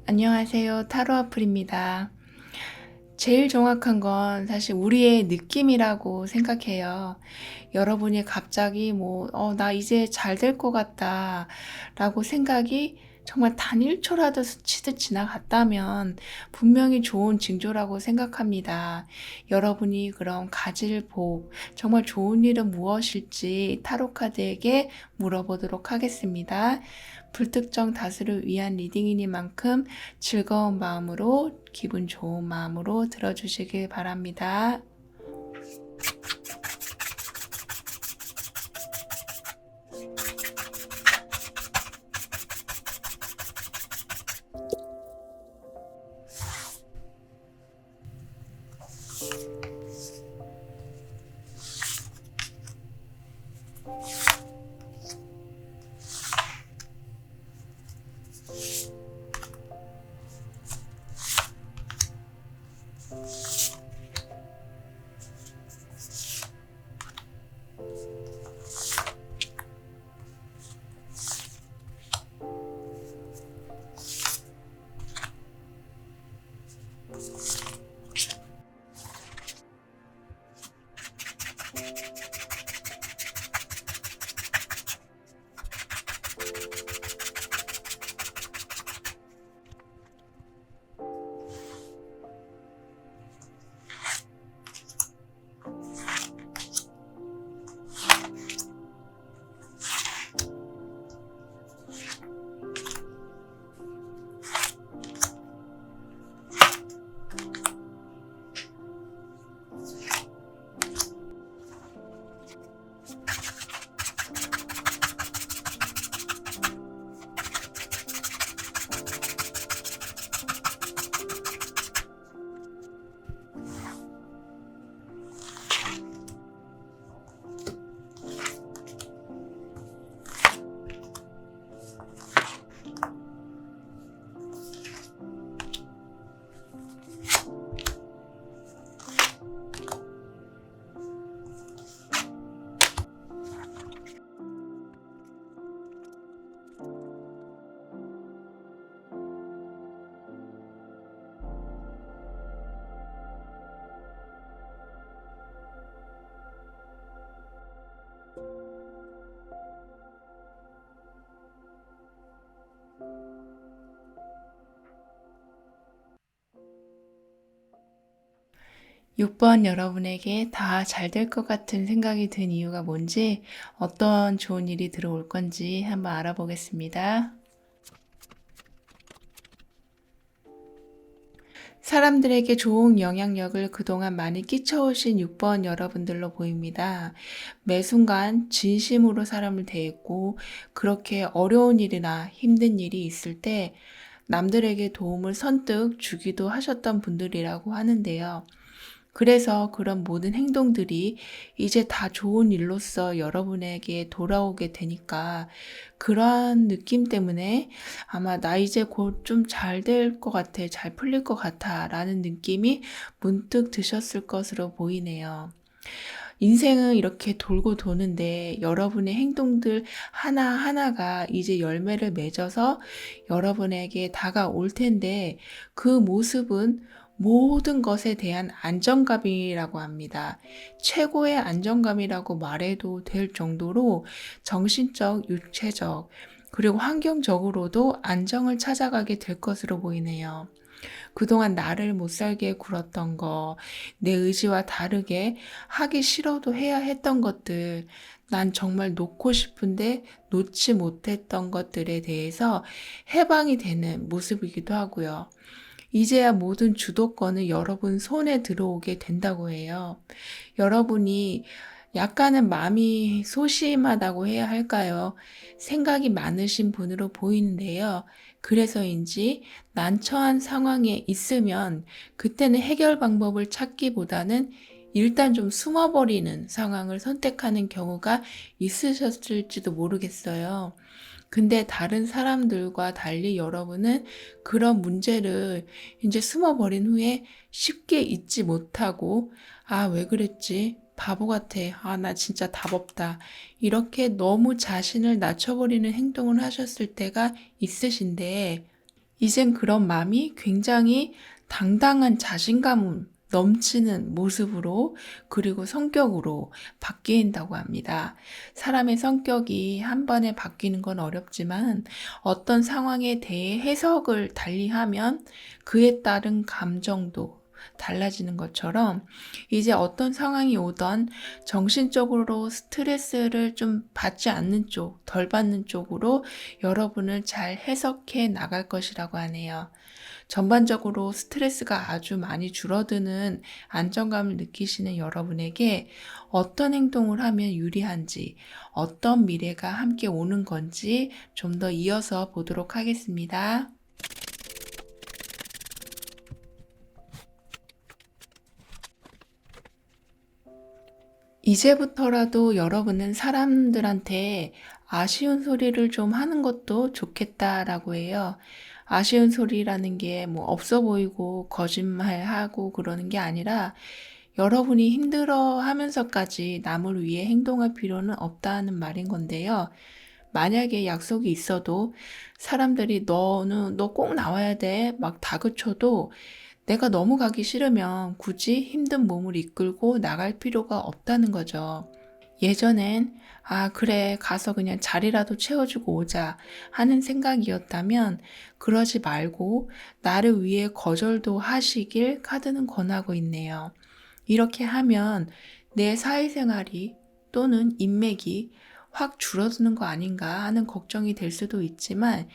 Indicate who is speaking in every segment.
Speaker 1: 안녕하세요. 타로 어플입니다. 제일 정확한 건 사실 우리의 느낌이라고 생각해요. 여러분이 갑자기 나 이제 잘 될 것 같다 라고 생각이 정말 단 1초라도 스치듯 지나갔다면 분명히 좋은 징조라고 생각합니다. 여러분이 그럼 가질 복, 정말 좋은 일은 무엇일지 타로카드에게 물어보도록 하겠습니다. 불특정 다수를 위한 리딩이니만큼 즐거운 마음으로, 기분 좋은 마음으로 들어주시길 바랍니다. 육 번 여러분에게 다 잘 될 것 같은 생각이 든 이유가 뭔지, 어떤 좋은 일이 들어올 건지 한번 알아보겠습니다. 사람들에게 좋은 영향력을 그동안 많이 끼쳐오신 6번 여러분들로 보입니다. 매 순간 진심으로 사람을 대했고, 그렇게 어려운 일이나 힘든 일이 있을 때 남들에게 도움을 선뜻 주기도 하셨던 분들이라고 하는데요. 그래서 그런 모든 행동들이 이제 다 좋은 일로서 여러분에게 돌아오게 되니까, 그러한 느낌 때문에 아마 나 이제 곧 좀 잘 될 것 같아, 잘 풀릴 것 같아 라는 느낌이 문득 드셨을 것으로 보이네요. 인생은 이렇게 돌고 도는데 여러분의 행동들 하나하나가 이제 열매를 맺어서 여러분에게 다가올 텐데, 그 모습은 모든 것에 대한 안정감이라고 합니다. 최고의 안정감이라고 말해도 될 정도로 정신적, 육체적, 그리고 환경적으로도 안정을 찾아가게 될 것으로 보이네요. 그동안 나를 못 살게 굴었던 거, 내 의지와 다르게 하기 싫어도 해야 했던 것들, 난 정말 놓고 싶은데 놓지 못했던 것들에 대해서 해방이 되는 모습이기도 하고요. 이제야 모든 주도권은 여러분 손에 들어오게 된다고 해요. 여러분이 약간은 마음이 소심하다고 해야 할까요? 생각이 많으신 분으로 보이는데요. 그래서인지 난처한 상황에 있으면 그때는 해결 방법을 찾기보다는 일단 좀 숨어버리는 상황을 선택하는 경우가 있으셨을지도 모르겠어요. 근데 다른 사람들과 달리 여러분은 그런 문제를 이제 숨어버린 후에 쉽게 잊지 못하고, 아, 왜 그랬지? 바보 같아. 아, 나 진짜 답 없다. 이렇게 너무 자신을 낮춰버리는 행동을 하셨을 때가 있으신데, 이젠 그런 마음이 굉장히 당당한 자신감 넘치는 모습으로 그리고 성격으로 바뀐다고 합니다. 사람의 성격이 한 번에 바뀌는 건 어렵지만 어떤 상황에 대해 해석을 달리하면 그에 따른 감정도 달라지는 것처럼 이제 어떤 상황이 오던 정신적으로 스트레스를 좀 받지 않는 쪽, 덜 받는 쪽으로 여러분을 잘 해석해 나갈 것이라고 하네요. 전반적으로 스트레스가 아주 많이 줄어드는 안정감을 느끼시는 여러분에게 어떤 행동을 하면 유리한지, 어떤 미래가 함께 오는 건지 좀 더 이어서 보도록 하겠습니다. 이제부터라도 여러분은 사람들한테 아쉬운 소리를 좀 하는 것도 좋겠다라고 해요. 아쉬운 소리라는 게 뭐 없어 보이고 거짓말하고 그러는 게 아니라 여러분이 힘들어 하면서까지 남을 위해 행동할 필요는 없다는 말인 건데요. 만약에 약속이 있어도 사람들이 너 꼭 나와야 돼. 막 다그쳐도 내가 너무 가기 싫으면 굳이 힘든 몸을 이끌고 나갈 필요가 없다는 거죠. 예전엔 그래, 가서 그냥 자리라도 채워주고 오자 하는 생각이었다면 그러지 말고 나를 위해 거절도 하시길 카드는 권하고 있네요. 이렇게 하면 내 사회생활이 또는 인맥이 확 줄어드는 거 아닌가 하는 걱정이 될 수도 있지만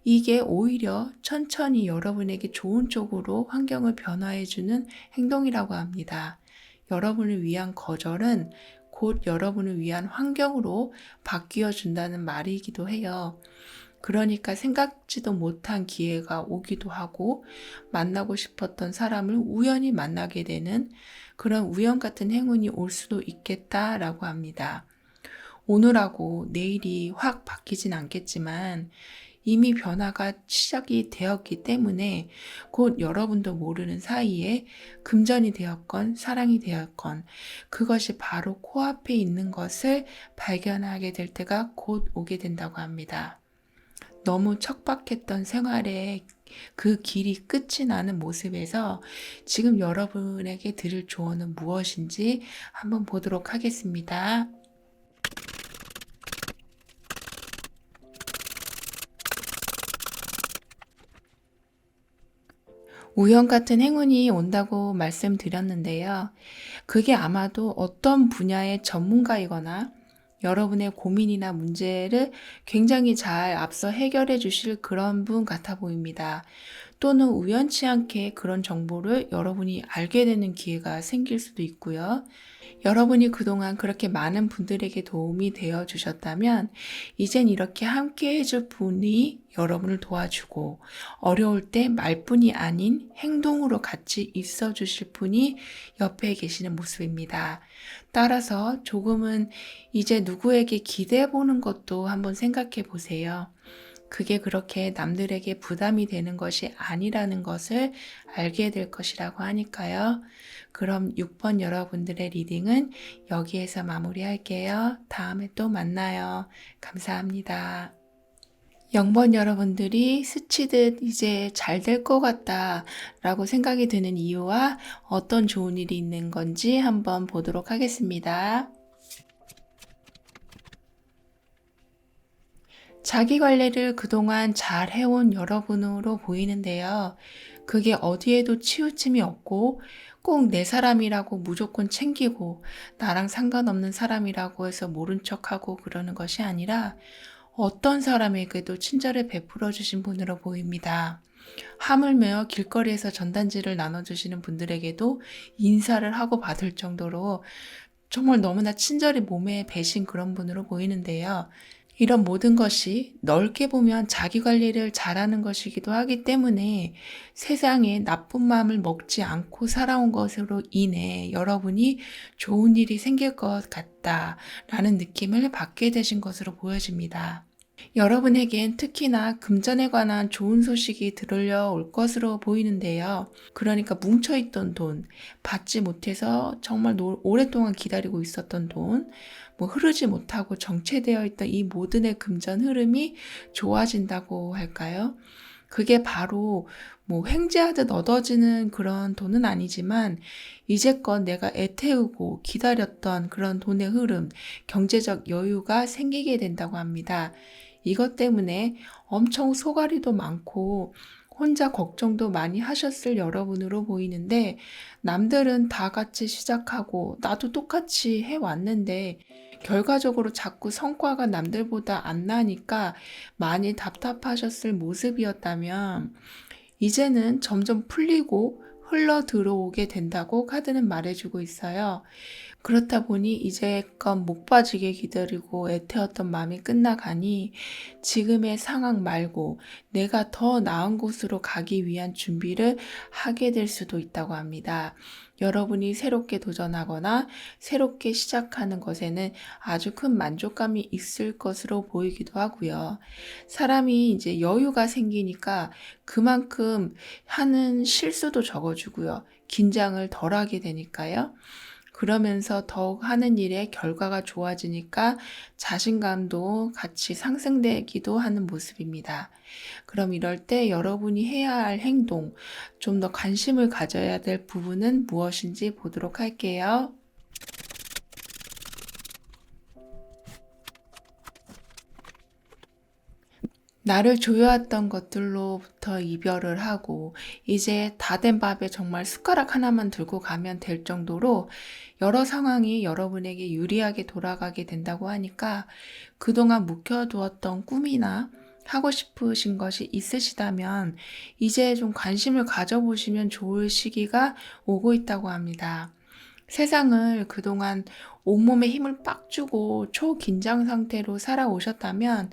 Speaker 1: 이게 오히려 천천히 여러분에게 좋은 쪽으로 환경을 변화해주는 행동이라고 합니다. 여러분을 위한 거절은 곧 여러분을 위한 환경으로 바뀌어 준다는 말이기도 해요. 그러니까 생각지도 못한 기회가 오기도 하고 만나고 싶었던 사람을 우연히 만나게 되는 그런 우연 같은 행운이 올 수도 있겠다라고 합니다. 오늘하고 내일이 확 바뀌진 않겠지만 이미 변화가 시작이 되었기 때문에 곧 여러분도 모르는 사이에 금전이 되었건 사랑이 되었건 그것이 바로 코앞에 있는 것을 발견하게 될 때가 곧 오게 된다고 합니다. 너무 척박했던 생활에 그 길이 끝이 나는 모습에서 지금 여러분에게 드릴 조언은 무엇인지 한번 보도록 하겠습니다. 우연 같은 행운이 온다고 말씀드렸는데요. 그게 아마도 어떤 분야의 전문가이거나 여러분의 고민이나 문제를 굉장히 잘 앞서 해결해 주실 그런 분 같아 보입니다. 또는 우연치 않게 그런 정보를 여러분이 알게 되는 기회가 생길 수도 있고요. 여러분이 그동안 그렇게 많은 분들에게 도움이 되어 주셨다면 이젠 이렇게 함께 해줄 분이 여러분을 도와주고 어려울 때 말뿐이 아닌 행동으로 같이 있어 주실 분이 옆에 계시는 모습입니다. 따라서 조금은 이제 누구에게 기대해 보는 것도 한번 생각해 보세요. 그게 그렇게 남들에게 부담이 되는 것이 아니라는 것을 알게 될 것이라고 하니까요. 그럼 6번 여러분들의 리딩은 여기에서 마무리할게요. 다음에 또 만나요. 감사합니다. 0번 여러분들이 스치듯 이제 잘 될 것 같다 라고 생각이 드는 이유와 어떤 좋은 일이 있는 건지 한번 보도록 하겠습니다. 자기 관리를 그동안 잘 해온 여러분으로 보이는데요. 그게 어디에도 치우침이 없고 꼭 내 사람이라고 무조건 챙기고 나랑 상관없는 사람이라고 해서 모른 척하고 그러는 것이 아니라 어떤 사람에게도 친절을 베풀어 주신 분으로 보입니다. 하물며 길거리에서 전단지를 나눠주시는 분들에게도 인사를 하고 받을 정도로 정말 너무나 친절히 몸에 배신 그런 분으로 보이는데요. 이런 모든 것이 넓게 보면 자기 관리를 잘하는 것이기도 하기 때문에 세상에 나쁜 마음을 먹지 않고 살아온 것으로 인해 여러분이 좋은 일이 생길 것 같다라는 느낌을 받게 되신 것으로 보여집니다. 여러분에겐 특히나 금전에 관한 좋은 소식이 들려올 것으로 보이는데요. 그러니까 뭉쳐있던 돈, 받지 못해서 정말 오랫동안 기다리고 있었던 돈, 흐르지 못하고 정체되어 있던 이 모든의 금전 흐름이 좋아진다고 할까요? 그게 바로 뭐 횡재하듯 얻어지는 그런 돈은 아니지만 이제껏 내가 애태우고 기다렸던 그런 돈의 흐름, 경제적 여유가 생기게 된다고 합니다. 이것 때문에 엄청 소갈이도 많고 혼자 걱정도 많이 하셨을 여러분으로 보이는데, 남들은 다 같이 시작하고 나도 똑같이 해왔는데 결과적으로 자꾸 성과가 남들보다 안 나니까 많이 답답하셨을 모습이었다면, 이제는 점점 풀리고 흘러 들어오게 된다고 카드는 말해주고 있어요. 그렇다 보니 이제껏 목 빠지게 기다리고 애태웠던 마음이 끝나가니 지금의 상황 말고 내가 더 나은 곳으로 가기 위한 준비를 하게 될 수도 있다고 합니다. 여러분이 새롭게 도전하거나 새롭게 시작하는 것에는 아주 큰 만족감이 있을 것으로 보이기도 하고요. 사람이 이제 여유가 생기니까 그만큼 하는 실수도 적어주고요. 긴장을 덜 하게 되니까요. 그러면서 더욱 하는 일의 결과가 좋아지니까 자신감도 같이 상승되기도 하는 모습입니다. 그럼 이럴 때 여러분이 해야 할 행동, 좀 더 관심을 가져야 될 부분은 무엇인지 보도록 할게요. 나를 조여왔던 것들로부터 이별을 하고 이제 다 된 밥에 정말 숟가락 하나만 들고 가면 될 정도로 여러 상황이 여러분에게 유리하게 돌아가게 된다고 하니까, 그동안 묵혀두었던 꿈이나 하고 싶으신 것이 있으시다면 이제 좀 관심을 가져보시면 좋을 시기가 오고 있다고 합니다. 세상을 그동안 온몸에 힘을 빡 주고 초긴장 상태로 살아오셨다면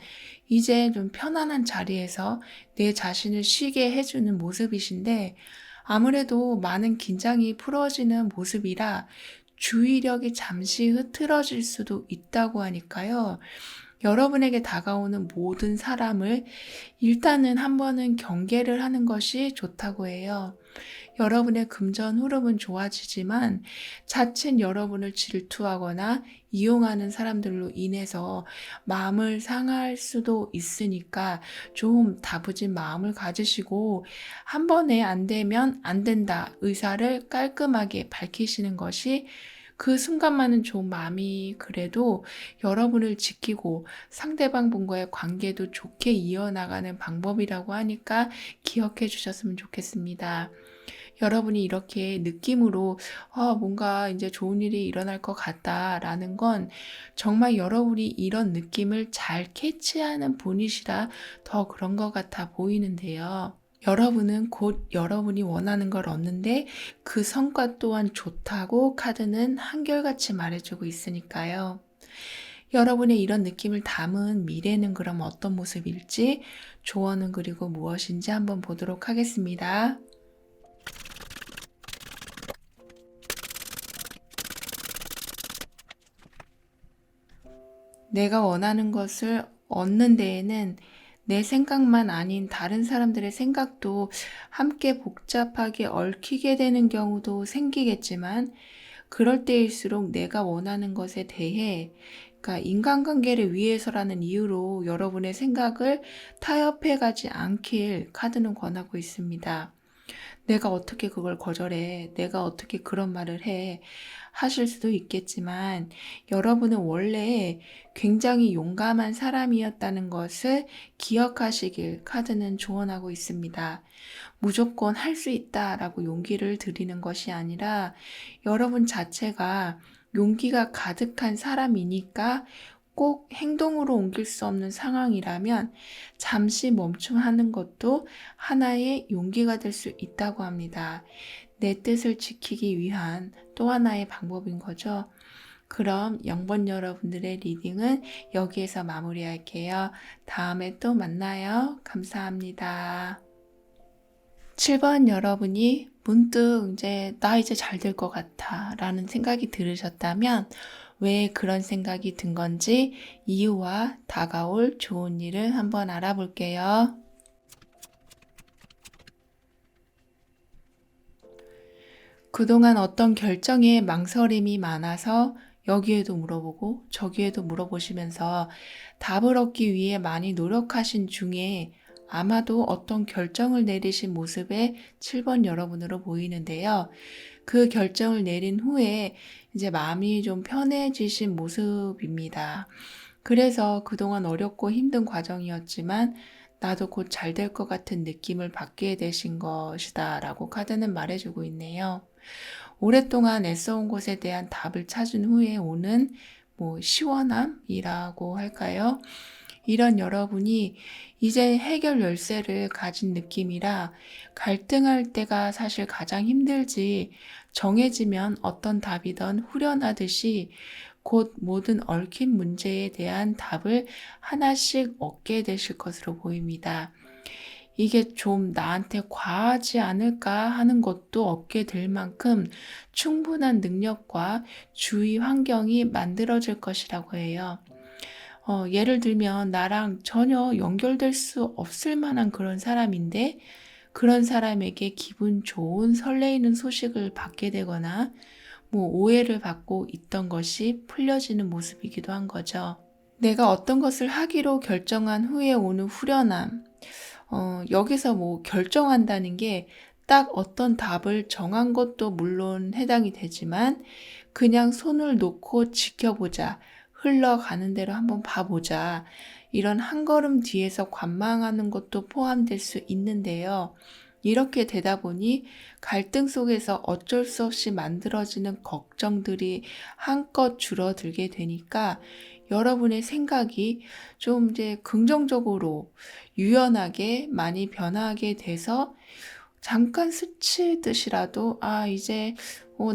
Speaker 1: 이제 좀 편안한 자리에서 내 자신을 쉬게 해주는 모습이신데, 아무래도 많은 긴장이 풀어지는 모습이라 주의력이 잠시 흐트러질 수도 있다고 하니까요. 여러분에게 다가오는 모든 사람을 일단은 한 번은 경계를 하는 것이 좋다고 해요. 여러분의 금전 흐름은 좋아지지만 자칫 여러분을 질투하거나 이용하는 사람들로 인해서 마음을 상할 수도 있으니까 좀 다부진 마음을 가지시고, 한 번에 안 되면 안 된다 의사를 깔끔하게 밝히시는 것이 그 순간만은 좋은 마음이 그래도 여러분을 지키고 상대방 분과의 관계도 좋게 이어나가는 방법이라고 하니까 기억해 주셨으면 좋겠습니다. 여러분이 이렇게 느낌으로 뭔가 이제 좋은 일이 일어날 것 같다라는 건 정말 여러분이 이런 느낌을 잘 캐치하는 분이시라 더 그런 것 같아 보이는데요. 여러분은 곧 여러분이 원하는 걸 얻는데 그 성과 또한 좋다고 카드는 한결같이 말해주고 있으니까요. 여러분의 이런 느낌을 담은 미래는 그럼 어떤 모습일지, 조언은 그리고 무엇인지 한번 보도록 하겠습니다. 내가 원하는 것을 얻는 데에는 내 생각만 아닌 다른 사람들의 생각도 함께 복잡하게 얽히게 되는 경우도 생기겠지만, 그럴 때일수록 내가 원하는 것에 대해, 그러니까 인간관계를 위해서라는 이유로 여러분의 생각을 타협해 가지 않길 카드는 권하고 있습니다. 내가 어떻게 그걸 거절해? 내가 어떻게 그런 말을 해? 하실 수도 있겠지만, 여러분은 원래 굉장히 용감한 사람이었다는 것을 기억하시길 카드는 조언하고 있습니다. 무조건 할 수 있다라고 용기를 드리는 것이 아니라 여러분 자체가 용기가 가득한 사람이니까, 꼭 행동으로 옮길 수 없는 상황이라면 잠시 멈춤하는 것도 하나의 용기가 될 수 있다고 합니다. 내 뜻을 지키기 위한 또 하나의 방법인 거죠. 그럼 0번 여러분들의 리딩은 여기에서 마무리할게요. 다음에 또 만나요. 감사합니다. 7번 여러분이 문득 나 이제 잘 될 것 같아 라는 생각이 들으셨다면, 왜 그런 생각이 든 건지 이유와 다가올 좋은 일을 한번 알아볼게요. 그동안 어떤 결정에 망설임이 많아서 여기에도 물어보고 저기에도 물어보시면서 답을 얻기 위해 많이 노력하신 중에 아마도 어떤 결정을 내리신 모습의 7번 여러분으로 보이는데요. 그 결정을 내린 후에 이제 마음이 좀 편해지신 모습입니다. 그래서 그동안 어렵고 힘든 과정이었지만 나도 곧 잘 될 것 같은 느낌을 받게 되신 것이다라고 카드는 말해주고 있네요. 오랫동안 애써온 것에 대한 답을 찾은 후에 오는 시원함이라고 할까요? 이런 여러분이 이제 해결 열쇠를 가진 느낌이라 갈등할 때가 사실 가장 힘들지, 정해지면 어떤 답이든 후련하듯이 곧 모든 얽힌 문제에 대한 답을 하나씩 얻게 되실 것으로 보입니다. 이게 좀 나한테 과하지 않을까 하는 것도 얻게 될 만큼 충분한 능력과 주위 환경이 만들어질 것이라고 해요. 예를 들면 나랑 전혀 연결될 수 없을 만한 그런 사람인데 그런 사람에게 기분 좋은 설레이는 소식을 받게 되거나 오해를 받고 있던 것이 풀려지는 모습이기도 한 거죠. 내가 어떤 것을 하기로 결정한 후에 오는 후련함. 여기서 결정한다는 게 딱 어떤 답을 정한 것도 물론 해당이 되지만 그냥 손을 놓고 지켜보자. 흘러가는 대로 한번 봐보자. 이런 한 걸음 뒤에서 관망하는 것도 포함될 수 있는데요. 이렇게 되다 보니 갈등 속에서 어쩔 수 없이 만들어지는 걱정들이 한껏 줄어들게 되니까 여러분의 생각이 좀 이제 긍정적으로 유연하게 많이 변하게 돼서 잠깐 스치듯이라도 이제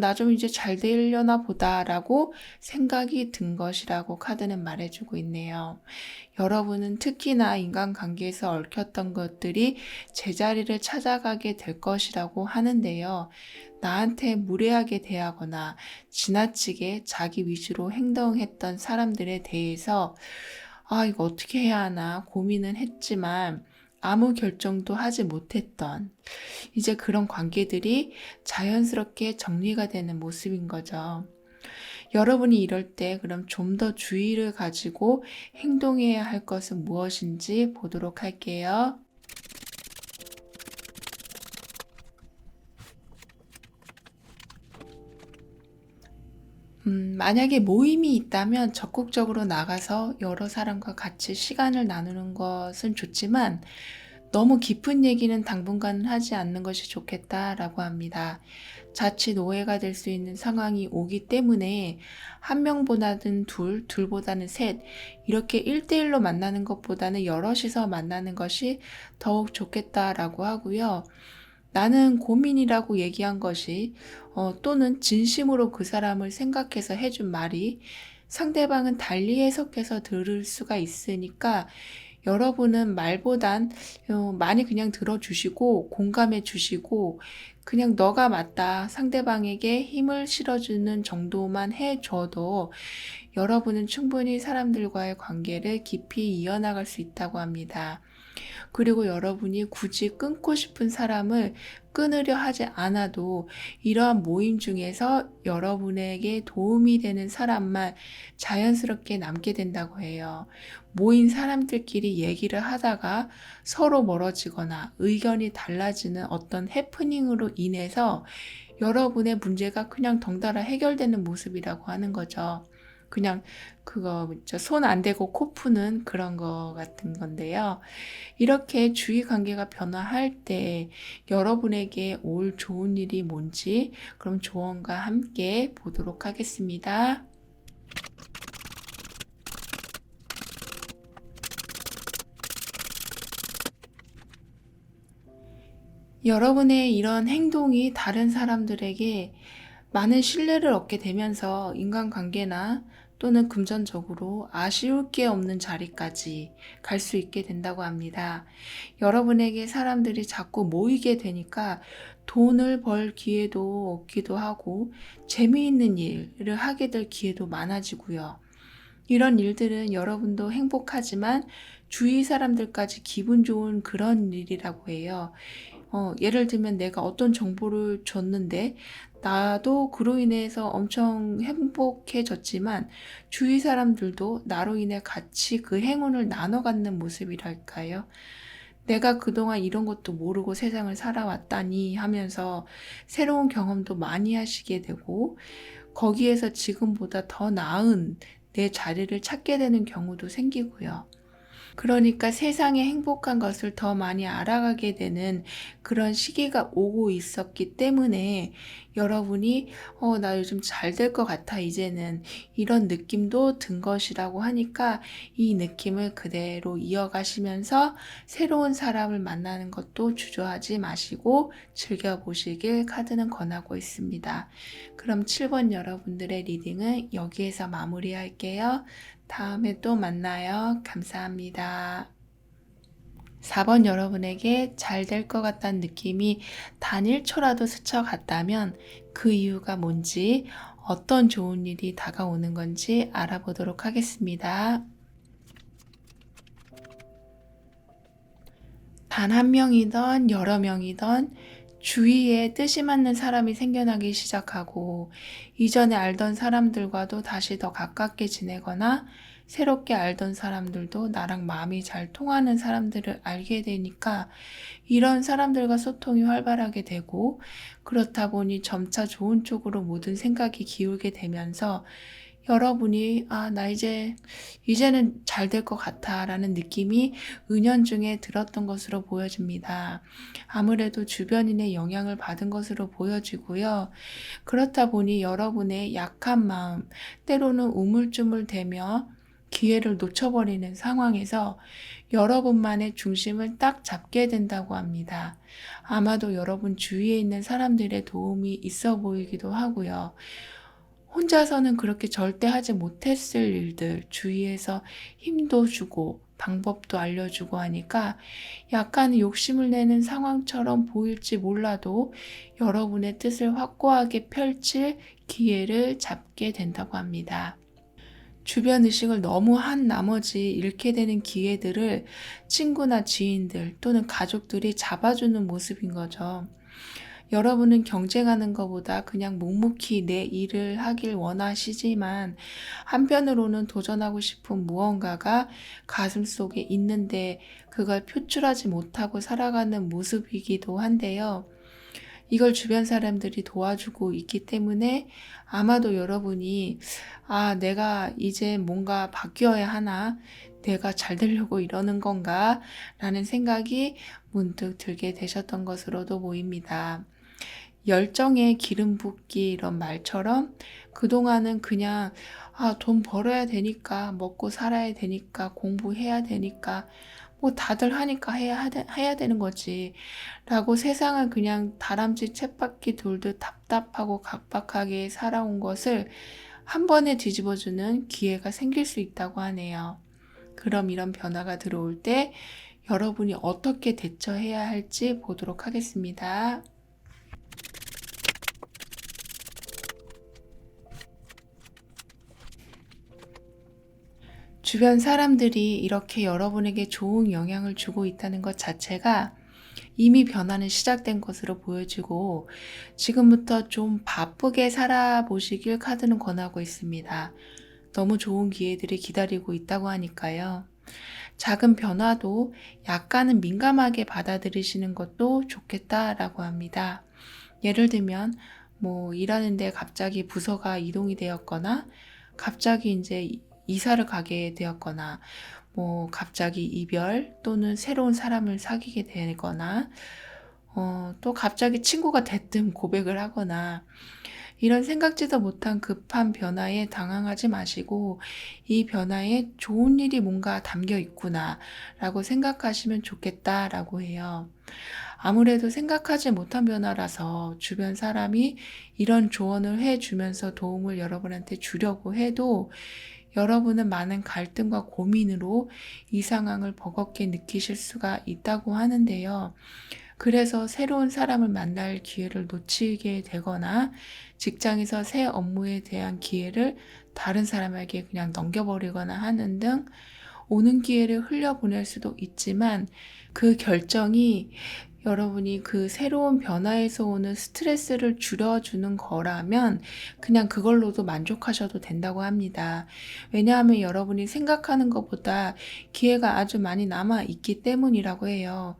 Speaker 1: 나 좀 이제 잘 되려나 보다라고 생각이 든 것이라고 카드는 말해주고 있네요. 여러분은 특히나 인간관계에서 얽혔던 것들이 제자리를 찾아가게 될 것이라고 하는데요. 나한테 무례하게 대하거나 지나치게 자기 위주로 행동했던 사람들에 대해서 이거 어떻게 해야 하나 고민은 했지만 아무 결정도 하지 못했던 이제 그런 관계들이 자연스럽게 정리가 되는 모습인 거죠. 여러분이 이럴 때 그럼 좀 더 주의를 가지고 행동해야 할 것은 무엇인지 보도록 할게요. 만약에 모임이 있다면 적극적으로 나가서 여러 사람과 같이 시간을 나누는 것은 좋지만 너무 깊은 얘기는 당분간은 하지 않는 것이 좋겠다라고 합니다. 자칫 오해가 될 수 있는 상황이 오기 때문에 한 명보다는 둘, 둘보다는 셋, 이렇게 1대1로 만나는 것보다는 여럿이서 만나는 것이 더욱 좋겠다라고 하고요. 나는 고민이라고 얘기한 것이 또는 진심으로 그 사람을 생각해서 해준 말이 상대방은 달리 해석해서 들을 수가 있으니까 여러분은 말보단 많이 그냥 들어주시고 공감해 주시고 그냥 너가 맞다 상대방에게 힘을 실어주는 정도만 해줘도 여러분은 충분히 사람들과의 관계를 깊이 이어나갈 수 있다고 합니다. 그리고 여러분이 굳이 끊고 싶은 사람을 끊으려 하지 않아도 이러한 모임 중에서 여러분에게 도움이 되는 사람만 자연스럽게 남게 된다고 해요. 모인 사람들끼리 얘기를 하다가 서로 멀어지거나 의견이 달라지는 어떤 해프닝으로 인해서 여러분의 문제가 그냥 덩달아 해결되는 모습이라고 하는 거죠. 그냥 그거 손 안 대고 코 푸는 그런 거 같은 건데요. 이렇게 주위 관계가 변화할 때 여러분에게 올 좋은 일이 뭔지 그럼 조언과 함께 보도록 하겠습니다. 여러분의 이런 행동이 다른 사람들에게 많은 신뢰를 얻게 되면서 인간관계나 또는 금전적으로 아쉬울 게 없는 자리까지 갈 수 있게 된다고 합니다. 여러분에게 사람들이 자꾸 모이게 되니까 돈을 벌 기회도 얻기도 하고 재미있는 일을 하게 될 기회도 많아지고요. 이런 일들은 여러분도 행복하지만 주위 사람들까지 기분 좋은 그런 일이라고 해요. 예를 들면 내가 어떤 정보를 줬는데 나도 그로 인해서 엄청 행복해졌지만 주위 사람들도 나로 인해 같이 그 행운을 나눠 갖는 모습이랄까요. 내가 그동안 이런 것도 모르고 세상을 살아왔다니 하면서 새로운 경험도 많이 하시게 되고 거기에서 지금보다 더 나은 내 자리를 찾게 되는 경우도 생기고요. 그러니까 세상의 행복한 것을 더 많이 알아가게 되는 그런 시기가 오고 있었기 때문에 여러분이 나 요즘 잘 될 것 같아 이제는 이런 느낌도 든 것이라고 하니까 이 느낌을 그대로 이어가시면서 새로운 사람을 만나는 것도 주저하지 마시고 즐겨보시길 카드는 권하고 있습니다. 그럼 7번 여러분들의 리딩은 여기에서 마무리할게요. 다음에 또 만나요. 감사합니다. 4번 여러분에게 잘 될 것 같다는 느낌이 단 1초라도 스쳐갔다면 그 이유가 뭔지, 어떤 좋은 일이 다가오는 건지 알아보도록 하겠습니다. 단 한 명이던 여러 명이던 주위에 뜻이 맞는 사람이 생겨나기 시작하고 이전에 알던 사람들과도 다시 더 가깝게 지내거나 새롭게 알던 사람들도 나랑 마음이 잘 통하는 사람들을 알게 되니까 이런 사람들과 소통이 활발하게 되고 그렇다 보니 점차 좋은 쪽으로 모든 생각이 기울게 되면서 여러분이 나 이제는 잘 될 것 같아 라는 느낌이 은연중에 들었던 것으로 보여집니다. 아무래도 주변인의 영향을 받은 것으로 보여지고요. 그렇다 보니 여러분의 약한 마음, 때로는 우물쭈물대며 기회를 놓쳐버리는 상황에서 여러분만의 중심을 딱 잡게 된다고 합니다. 아마도 여러분 주위에 있는 사람들의 도움이 있어 보이기도 하고요. 혼자서는 그렇게 절대 하지 못했을 일들 주위에서 힘도 주고 방법도 알려주고 하니까 약간 욕심을 내는 상황처럼 보일지 몰라도 여러분의 뜻을 확고하게 펼칠 기회를 잡게 된다고 합니다. 주변 의식을 너무 한 나머지 잃게 되는 기회들을 친구나 지인들 또는 가족들이 잡아주는 모습인 거죠. 여러분은 경쟁하는 것보다 그냥 묵묵히 내 일을 하길 원하시지만 한편으로는 도전하고 싶은 무언가가 가슴속에 있는데 그걸 표출하지 못하고 살아가는 모습이기도 한데요. 이걸 주변 사람들이 도와주고 있기 때문에 아마도 여러분이 내가 이제 뭔가 바뀌어야 하나? 내가 잘 되려고 이러는 건가? 라는 생각이 문득 들게 되셨던 것으로도 보입니다. 열정에 기름 붓기 이런 말처럼 그동안은 그냥 돈 벌어야 되니까 먹고 살아야 되니까 공부해야 되니까 뭐 다들 하니까 해야 되는 거지 라고 세상을 그냥 다람쥐 쳇바퀴 돌듯 답답하고 각박하게 살아온 것을 한 번에 뒤집어주는 기회가 생길 수 있다고 하네요. 그럼 이런 변화가 들어올 때 여러분이 어떻게 대처해야 할지 보도록 하겠습니다. 주변 사람들이 이렇게 여러분에게 좋은 영향을 주고 있다는 것 자체가 이미 변화는 시작된 것으로 보여지고 지금부터 좀 바쁘게 살아보시길 카드는 권하고 있습니다. 너무 좋은 기회들이 기다리고 있다고 하니까요. 작은 변화도 약간은 민감하게 받아들이시는 것도 좋겠다라고 합니다. 예를 들면 일하는데 갑자기 부서가 이동이 되었거나 갑자기 이제 이사를 가게 되었거나 갑자기 이별 또는 새로운 사람을 사귀게 되거나 또 갑자기 친구가 대뜸 고백을 하거나 이런 생각지도 못한 급한 변화에 당황하지 마시고 이 변화에 좋은 일이 뭔가 담겨 있구나 라고 생각하시면 좋겠다라고 해요. 아무래도 생각하지 못한 변화라서 주변 사람이 이런 조언을 해주면서 도움을 여러분한테 주려고 해도 여러분은 많은 갈등과 고민으로 이 상황을 버겁게 느끼실 수가 있다고 하는데요. 그래서 새로운 사람을 만날 기회를 놓치게 되거나 직장에서 새 업무에 대한 기회를 다른 사람에게 그냥 넘겨버리거나 하는 등 오는 기회를 흘려보낼 수도 있지만 그 결정이 여러분이 그 새로운 변화에서 오는 스트레스를 줄여주는 거라면 그냥 그걸로도 만족하셔도 된다고 합니다. 왜냐하면 여러분이 생각하는 것보다 기회가 아주 많이 남아 있기 때문이라고 해요.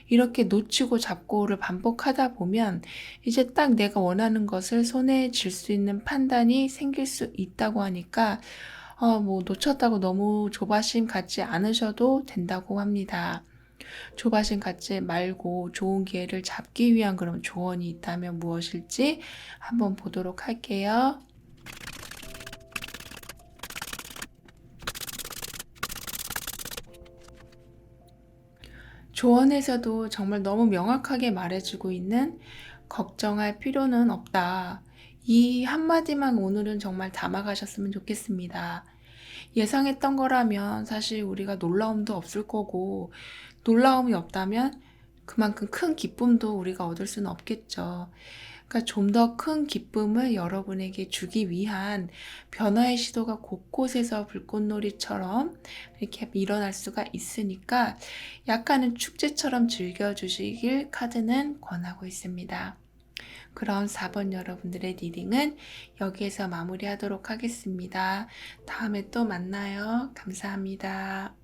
Speaker 1: 이렇게 놓치고 잡고를 반복하다 보면 이제 딱 내가 원하는 것을 손에 쥘 수 있는 판단이 생길 수 있다고 하니까 뭐 놓쳤다고 너무 조바심 갖지 않으셔도 된다고 합니다. 조바심 갖지 말고 좋은 기회를 잡기 위한 그런 조언이 있다면 무엇일지 한번 보도록 할게요. 조언에서도 정말 너무 명확하게 말해주고 있는 걱정할 필요는 없다. 이 한마디만 오늘은 정말 담아가셨으면 좋겠습니다. 예상했던 거라면 사실 우리가 놀라움도 없을 거고, 놀라움이 없다면 그만큼 큰 기쁨도 우리가 얻을 수는 없겠죠. 그러니까 좀 더 큰 기쁨을 여러분에게 주기 위한 변화의 시도가 곳곳에서 불꽃놀이처럼 이렇게 일어날 수가 있으니까 약간은 축제처럼 즐겨주시길 카드는 권하고 있습니다. 그럼 4번 여러분들의 리딩은 여기에서 마무리하도록 하겠습니다. 다음에 또 만나요. 감사합니다.